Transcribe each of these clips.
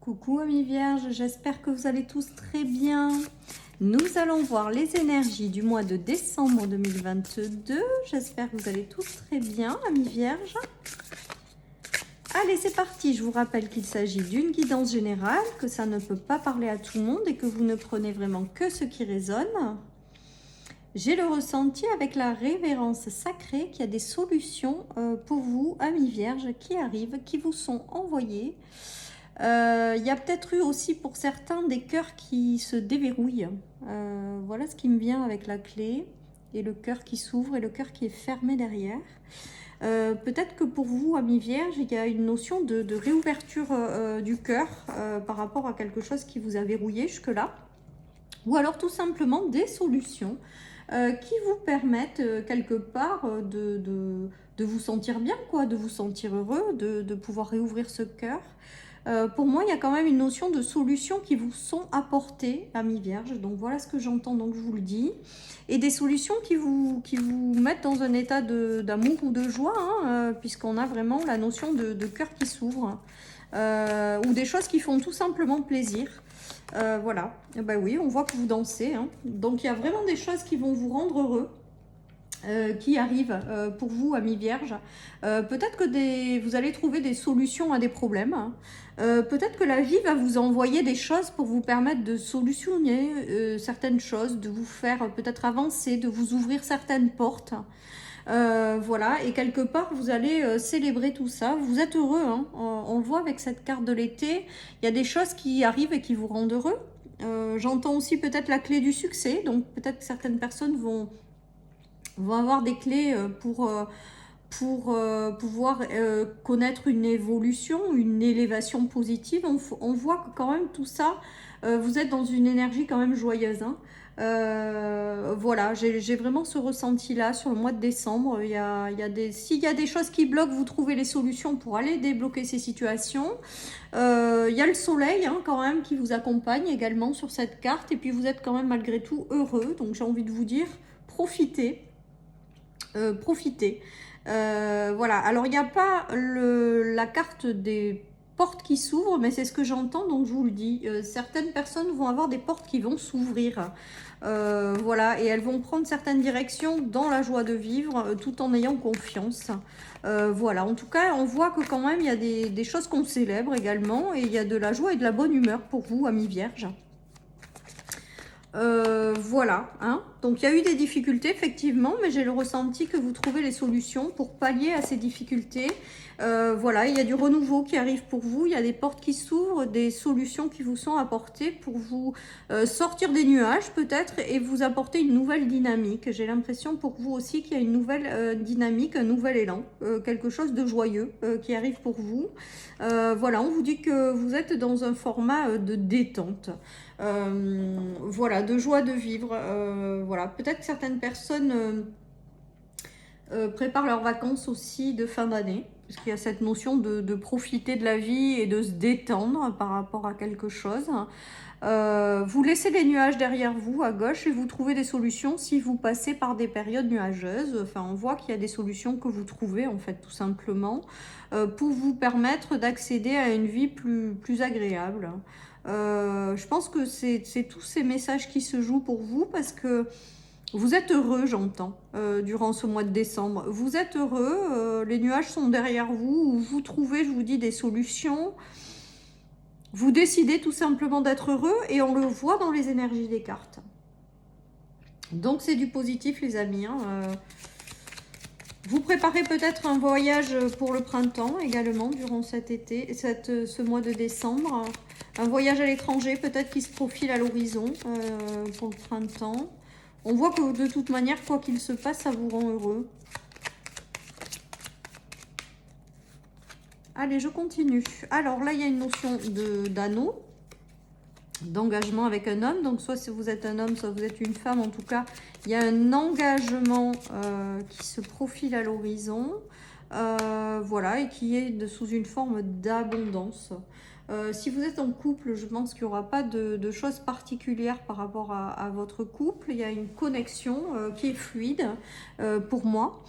Coucou amis vierges, j'espère que vous allez tous très bien. Nous allons voir les énergies du mois de décembre 2022. J'espère que vous allez tous très bien amis vierges. Allez, c'est parti. Je vous rappelle qu'il s'agit d'une guidance générale, que ça ne peut pas parler à tout le monde et que vous ne prenez vraiment que ce qui résonne. J'ai le ressenti avec la révérence sacrée qu'il y a des solutions pour vous amis vierges qui arrivent, qui vous sont envoyées. Il y a peut-être eu aussi pour certains des cœurs qui se déverrouillent. Voilà ce qui me vient avec la clé. Et le cœur qui s'ouvre et le cœur qui est fermé derrière. Peut-être que pour vous, amis vierges, il y a une notion de réouverture du cœur par rapport à quelque chose qui vous a verrouillé jusque-là. Ou alors tout simplement des solutions qui vous permettent quelque part de vous sentir bien, quoi, de vous sentir heureux, de pouvoir réouvrir ce cœur. Pour moi, il y a quand même une notion de solutions qui vous sont apportées, amis vierges. Donc voilà ce que j'entends, donc je vous le dis. Et des solutions qui vous mettent dans un état d'amour ou de joie, hein, puisqu'on a vraiment la notion de cœur qui s'ouvre. Ou des choses qui font tout simplement plaisir. Voilà. Et ben oui, on voit que vous dansez. Hein. Donc il y a vraiment des choses qui vont vous rendre heureux. Qui arrivent pour vous, amis vierges. Peut-être que vous allez trouver des solutions à des problèmes. Peut-être que la vie va vous envoyer des choses pour vous permettre de solutionner certaines choses, de vous faire peut-être avancer, de vous ouvrir certaines portes. Voilà, et quelque part, vous allez célébrer tout ça. Vous êtes heureux, hein. On le voit avec cette carte de l'été. Il y a des choses qui arrivent et qui vous rendent heureux. J'entends aussi peut-être la clé du succès. Donc peut-être que certaines personnes vont avoir des clés pour pouvoir connaître une évolution, une élévation positive. On voit que quand même tout ça, vous êtes dans une énergie quand même joyeuse. Hein. Voilà, j'ai vraiment ce ressenti-là sur le mois de décembre. S'il y a des choses qui bloquent, vous trouvez les solutions pour aller débloquer ces situations. Il y a le soleil hein, quand même qui vous accompagne également sur cette carte. Et puis vous êtes quand même malgré tout heureux. Donc j'ai envie de vous dire, profitez. Profitez. Voilà, alors il n'y a pas la carte des portes qui s'ouvrent, mais c'est ce que j'entends, donc je vous le dis. Certaines personnes vont avoir des portes qui vont s'ouvrir. Voilà, et elles vont prendre certaines directions dans la joie de vivre, tout en ayant confiance. Voilà, en tout cas, on voit que quand même, il y a des choses qu'on célèbre également, et il y a de la joie et de la bonne humeur pour vous, amis vierges. Voilà, hein. Donc il y a eu des difficultés effectivement, mais j'ai le ressenti que vous trouvez les solutions pour pallier à ces difficultés. Voilà, il y a du renouveau qui arrive pour vous, il y a des portes qui s'ouvrent, des solutions qui vous sont apportées pour vous sortir des nuages peut-être et vous apporter une nouvelle dynamique. J'ai l'impression pour vous aussi qu'il y a une nouvelle dynamique, un nouvel élan, quelque chose de joyeux qui arrive pour vous. Voilà, on vous dit que vous êtes dans un format de détente. Voilà, de joie de vivre. Voilà, peut-être que certaines personnes préparent leurs vacances aussi de fin d'année, parce qu'il y a cette notion de profiter de la vie et de se détendre par rapport à quelque chose. Vous laissez les nuages derrière vous à gauche et vous trouvez des solutions si vous passez par des périodes nuageuses. Enfin, on voit qu'il y a des solutions que vous trouvez en fait tout simplement pour vous permettre d'accéder à une vie plus agréable. Je pense que c'est tous ces messages qui se jouent pour vous parce que vous êtes heureux, j'entends, durant ce mois de décembre. Vous êtes heureux, les nuages sont derrière vous, vous trouvez, je vous dis, des solutions. Vous décidez tout simplement d'être heureux et on le voit dans les énergies des cartes. Donc c'est du positif les amis. Hein. Vous préparez peut-être un voyage pour le printemps également durant cet été, ce mois de décembre. Un voyage à l'étranger peut-être qui se profile à l'horizon pour le printemps. On voit que de toute manière, quoi qu'il se passe, ça vous rend heureux. Allez, je continue. Alors là, il y a une notion d'anneau, d'engagement avec un homme. Donc soit si vous êtes un homme, soit vous êtes une femme. En tout cas, il y a un engagement qui se profile à l'horizon. Voilà, et qui est sous une forme d'abondance. Si vous êtes en couple, je pense qu'il n'y aura pas de choses particulières par rapport à votre couple. Il y a une connexion qui est fluide pour moi.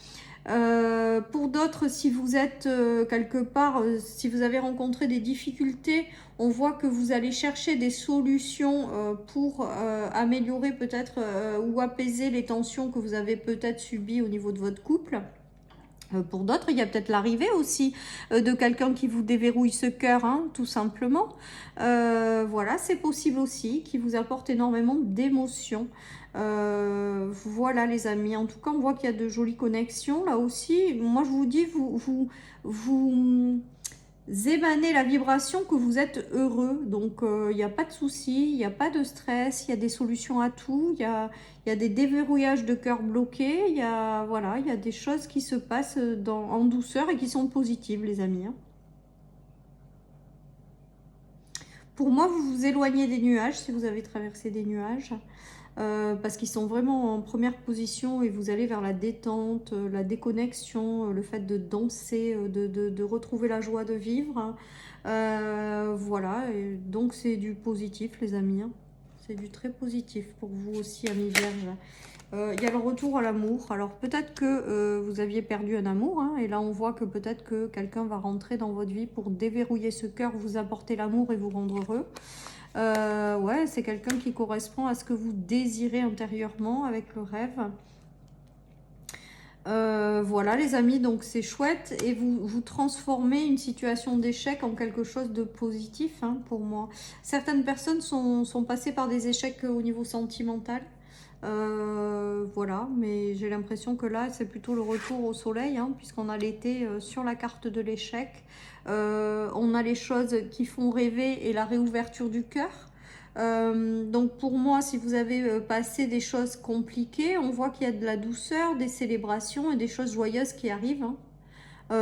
Pour d'autres, si vous êtes quelque part, si vous avez rencontré des difficultés, on voit que vous allez chercher des solutions pour améliorer peut-être ou apaiser les tensions que vous avez peut-être subies au niveau de votre couple. Pour d'autres, il y a peut-être l'arrivée aussi de quelqu'un qui vous déverrouille ce cœur, hein, tout simplement. Voilà, c'est possible aussi, qui vous apporte énormément d'émotions. Voilà les amis, en tout cas on voit qu'il y a de jolies connexions là aussi. Moi je vous dis, vous émanez la vibration que vous êtes heureux, donc il n'y a pas de soucis, il n'y a pas de stress, il y a des solutions à tout, il y a des déverrouillages de cœur bloqués, voilà, il y a des choses qui se passent en douceur et qui sont positives les amis, hein. Pour moi, vous vous éloignez des nuages si vous avez traversé des nuages. Parce qu'ils sont vraiment en première position et vous allez vers la détente, la déconnexion, le fait de danser, de retrouver la joie de vivre. Voilà, et donc c'est du positif les amis, hein. C'est du très positif pour vous aussi, amis vierges. Il y a le retour à l'amour. Alors peut-être que vous aviez perdu un amour, hein, et là on voit que peut-être que quelqu'un va rentrer dans votre vie pour déverrouiller ce cœur, vous apporter l'amour et vous rendre heureux. Ouais, c'est quelqu'un qui correspond à ce que vous désirez intérieurement avec le rêve. Voilà les amis, donc c'est chouette et vous transformez une situation d'échec en quelque chose de positif, hein, pour moi. Certaines personnes sont passées par des échecs au niveau sentimental. Voilà, mais j'ai l'impression que là c'est plutôt le retour au soleil, hein, puisqu'on a l'été sur la carte de l'échec. On a les choses qui font rêver et la réouverture du cœur. Donc pour moi, si vous avez passé des choses compliquées, on voit qu'il y a de la douceur, des célébrations et des choses joyeuses qui arrivent, hein.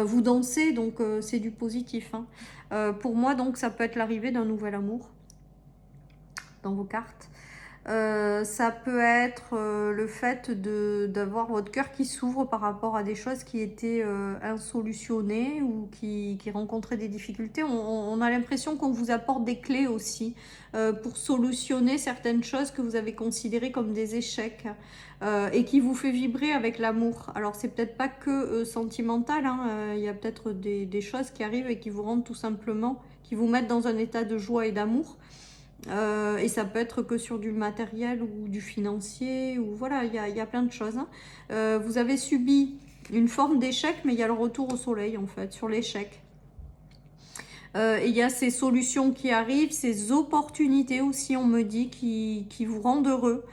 Vous dansez, donc c'est du positif, hein. Pour moi, donc ça peut être l'arrivée d'un nouvel amour dans vos cartes. Ça peut être le fait d'avoir votre cœur qui s'ouvre par rapport à des choses qui étaient insolutionnées ou qui rencontraient des difficultés. On a l'impression qu'on vous apporte des clés aussi pour solutionner certaines choses que vous avez considérées comme des échecs et qui vous fait vibrer avec l'amour. Alors c'est peut-être pas que sentimental, hein, il y a peut-être des choses qui arrivent et qui vous rendent tout simplement, qui vous mettent dans un état de joie et d'amour. Et ça peut être que sur du matériel ou du financier, ou voilà, il y a plein de choses, hein. Vous avez subi une forme d'échec, mais il y a le retour au soleil en fait, sur l'échec. Et il y a ces solutions qui arrivent, ces opportunités aussi, on me dit, qui vous rendent heureux.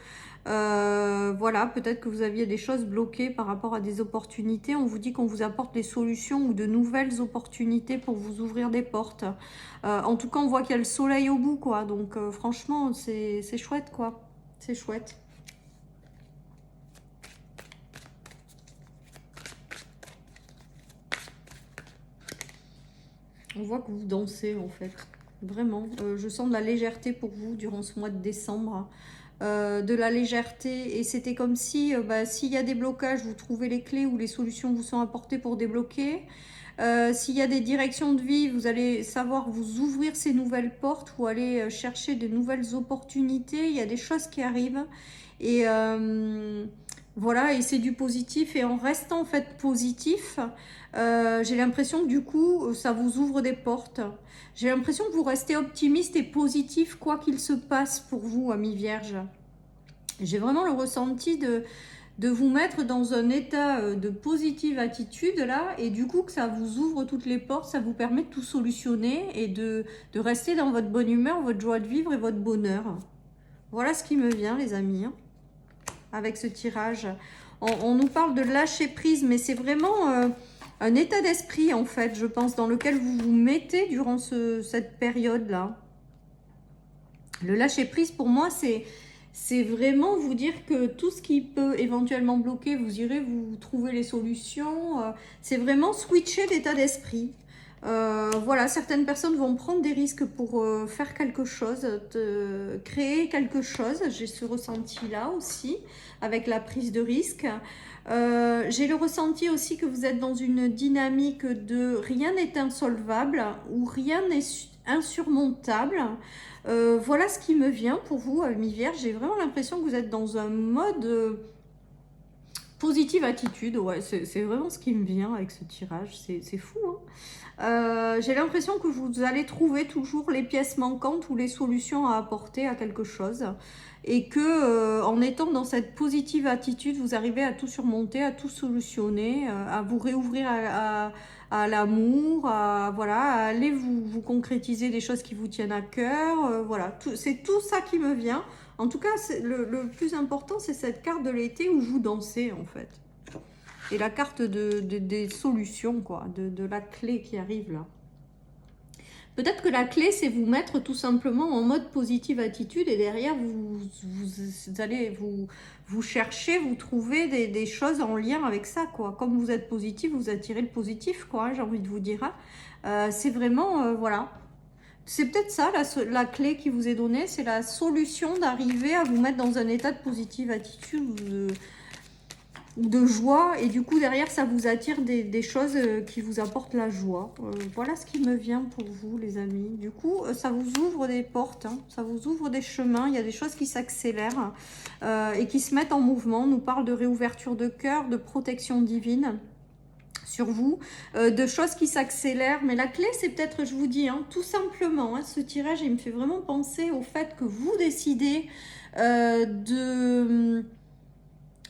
Voilà, peut-être que vous aviez des choses bloquées par rapport à des opportunités. On vous dit qu'on vous apporte des solutions ou de nouvelles opportunités pour vous ouvrir des portes. En tout cas, on voit qu'il y a le soleil au bout, quoi. Donc, franchement, c'est chouette, quoi. C'est chouette. On voit que vous dansez, en fait. Vraiment. Je sens de la légèreté pour vous durant ce mois de décembre. De la légèreté, et c'était comme si s'il y a des blocages, vous trouvez les clés ou les solutions vous sont apportées pour débloquer. S'il y a des directions de vie, vous allez savoir vous ouvrir ces nouvelles portes ou aller chercher de nouvelles opportunités. Il y a des choses qui arrivent et voilà, et c'est du positif, et en restant en fait positif, j'ai l'impression que du coup ça vous ouvre des portes. J'ai l'impression que vous restez optimiste et positif quoi qu'il se passe pour vous, amis vierges. J'ai vraiment le ressenti de vous mettre dans un état de positive attitude là, et du coup que ça vous ouvre toutes les portes, ça vous permet de tout solutionner et de rester dans votre bonne humeur, votre joie de vivre et votre bonheur. Voilà ce qui me vient les amis, hein, avec ce tirage. On nous parle de lâcher prise, mais c'est vraiment un état d'esprit en fait, je pense, dans lequel vous vous mettez durant cette période-là. Le lâcher prise pour moi, c'est vraiment vous dire que tout ce qui peut éventuellement bloquer, vous irez vous trouver les solutions. C'est vraiment switcher d'état d'esprit. Voilà, certaines personnes vont prendre des risques pour faire quelque chose, créer quelque chose. J'ai ce ressenti-là aussi, avec la prise de risque. J'ai le ressenti aussi que vous êtes dans une dynamique de rien n'est insolvable ou rien n'est insurmontable. Voilà ce qui me vient pour vous, amis vierges. J'ai vraiment l'impression que vous êtes dans un mode Positive attitude, ouais, c'est vraiment ce qui me vient avec ce tirage, c'est fou, hein. J'ai l'impression que vous allez trouver toujours les pièces manquantes ou les solutions à apporter à quelque chose. Et que en étant dans cette positive attitude, vous arrivez à tout surmonter, à tout solutionner, à vous réouvrir à l'amour, voilà, à aller vous concrétiser des choses qui vous tiennent à cœur. Voilà, c'est tout ça qui me vient. En tout cas, le plus important, c'est cette carte de l'été où vous dansez, en fait. Et la carte des solutions, quoi, de la clé qui arrive là. Peut-être que la clé, c'est vous mettre tout simplement en mode positive attitude et derrière, vous allez vous chercher, vous trouver des choses en lien avec ça, quoi. Comme vous êtes positif, vous attirez le positif, quoi, hein, j'ai envie de vous dire. C'est vraiment, voilà. C'est peut-être ça, la clé qui vous est donnée, c'est la solution d'arriver à vous mettre dans un état de positive attitude ou de joie. Et du coup, derrière, ça vous attire des choses qui vous apportent la joie. Voilà ce qui me vient pour vous, les amis. Du coup, ça vous ouvre des portes, hein, ça vous ouvre des chemins. Il y a des choses qui s'accélèrent et qui se mettent en mouvement. On nous parle de réouverture de cœur, de protection divine sur vous, de choses qui s'accélèrent. Mais la clé, c'est peut-être, je vous dis, hein, tout simplement, hein, ce tirage, il me fait vraiment penser au fait que vous décidez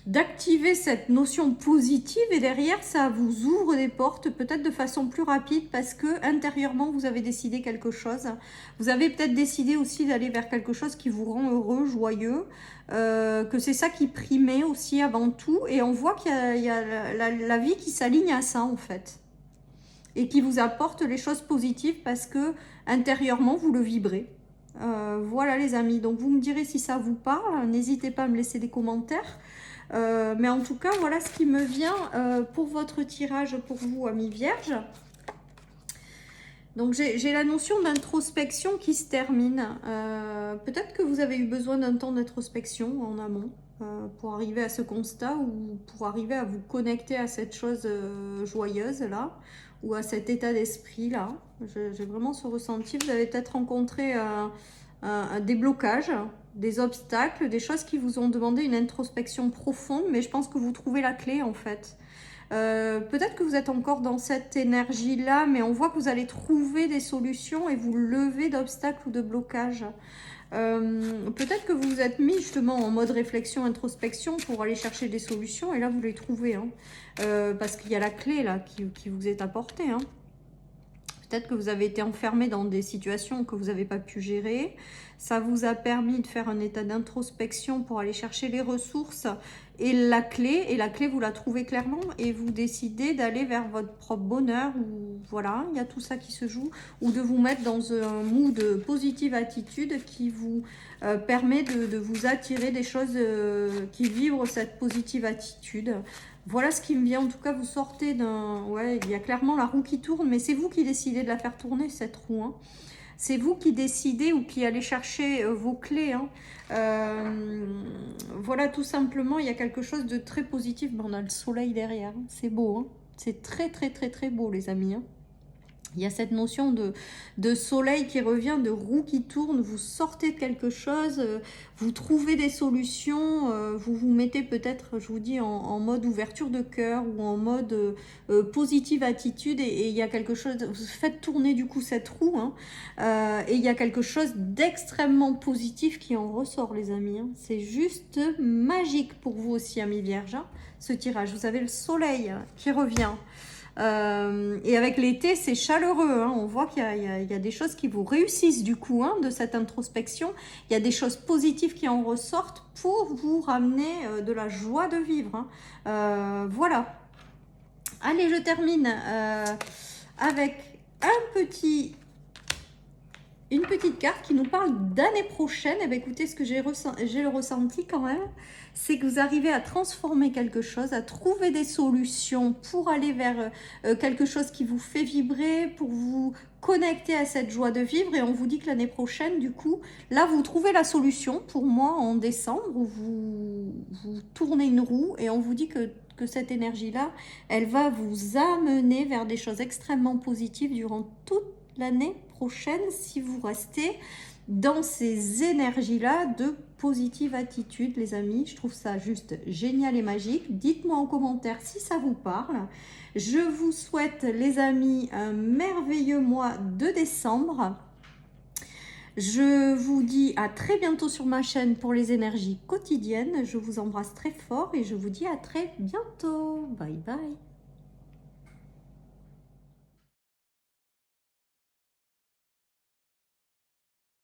d'activer cette notion positive et derrière, ça vous ouvre des portes peut-être de façon plus rapide parce que intérieurement, vous avez décidé quelque chose. Vous avez peut-être décidé aussi d'aller vers quelque chose qui vous rend heureux, joyeux, que c'est ça qui primait aussi avant tout. Et on voit qu'il y a la vie qui s'aligne à ça en fait. Et qui vous apporte les choses positives parce que intérieurement, vous le vibrez. Voilà les amis, donc vous me direz si ça vous parle. N'hésitez pas à me laisser des commentaires. Mais en tout cas, voilà ce qui me vient pour votre tirage pour vous, amis vierges. Donc, j'ai la notion d'introspection qui se termine. Peut-être que vous avez eu besoin d'un temps d'introspection en amont pour arriver à ce constat ou pour arriver à vous connecter à cette chose joyeuse là ou à cet état d'esprit là. J'ai vraiment ce ressenti. Vous avez peut-être rencontré des blocages, des obstacles, des choses qui vous ont demandé une introspection profonde, mais je pense que vous trouvez la clé en fait. Peut-être que vous êtes encore dans cette énergie-là, mais on voit que vous allez trouver des solutions et vous lever d'obstacles ou de blocages. Peut-être que vous vous êtes mis justement en mode réflexion, introspection pour aller chercher des solutions, et là vous les trouvez, hein. Parce qu'il y a la clé là qui vous est apportée, hein. Peut-être que vous avez été enfermé dans des situations que vous n'avez pas pu gérer. Ça vous a permis de faire un état d'introspection pour aller chercher les ressources et la clé. Et la clé, vous la trouvez clairement et vous décidez d'aller vers votre propre bonheur. Ou voilà, il y a tout ça qui se joue. Ou de vous mettre dans un mood de positive attitude qui vous permet de vous attirer des choses qui vibrent cette positive attitude. Voilà ce qui me vient. En tout cas, vous sortez d'un... Ouais, il y a clairement la roue qui tourne, mais c'est vous qui décidez de la faire tourner, cette roue, hein. C'est vous qui décidez ou qui allez chercher vos clés, hein. Voilà, tout simplement, il y a quelque chose de très positif. Ben, on a le soleil derrière, hein. C'est beau, hein. C'est très, très, très, très beau, les amis, hein. Il y a cette notion de soleil qui revient, de roue qui tourne, vous sortez de quelque chose, vous trouvez des solutions, vous vous mettez peut-être, je vous dis, en mode ouverture de cœur ou en mode positive attitude et il y a quelque chose, vous faites tourner du coup cette roue, hein, et il y a quelque chose d'extrêmement positif qui en ressort, les amis, hein. C'est juste magique pour vous aussi, amis vierges, hein, ce tirage. Vous avez le soleil qui revient. Et avec l'été, c'est chaleureux, hein. On voit qu'il y a des choses qui vous réussissent du coup, hein, de cette introspection. Il y a des choses positives qui en ressortent pour vous ramener de la joie de vivre, hein. Voilà. Allez, je termine avec une petite carte qui nous parle d'année prochaine. Et bien, écoutez, ce que j'ai le ressenti quand même, c'est que vous arrivez à transformer quelque chose, à trouver des solutions pour aller vers quelque chose qui vous fait vibrer, pour vous connecter à cette joie de vivre. Et on vous dit que l'année prochaine, du coup, là, vous trouvez la solution. Pour moi, en décembre, où vous tournez une roue et on vous dit que cette énergie-là, elle va vous amener vers des choses extrêmement positives durant toute l'année prochaine si vous restez dans ces énergies-là de positive attitude, les amis. Je trouve ça juste génial et magique. Dites-moi en commentaire si ça vous parle. Je vous souhaite, les amis, un merveilleux mois de décembre. Je vous dis à très bientôt sur ma chaîne pour les énergies quotidiennes. Je vous embrasse très fort et je vous dis à très bientôt. Bye bye.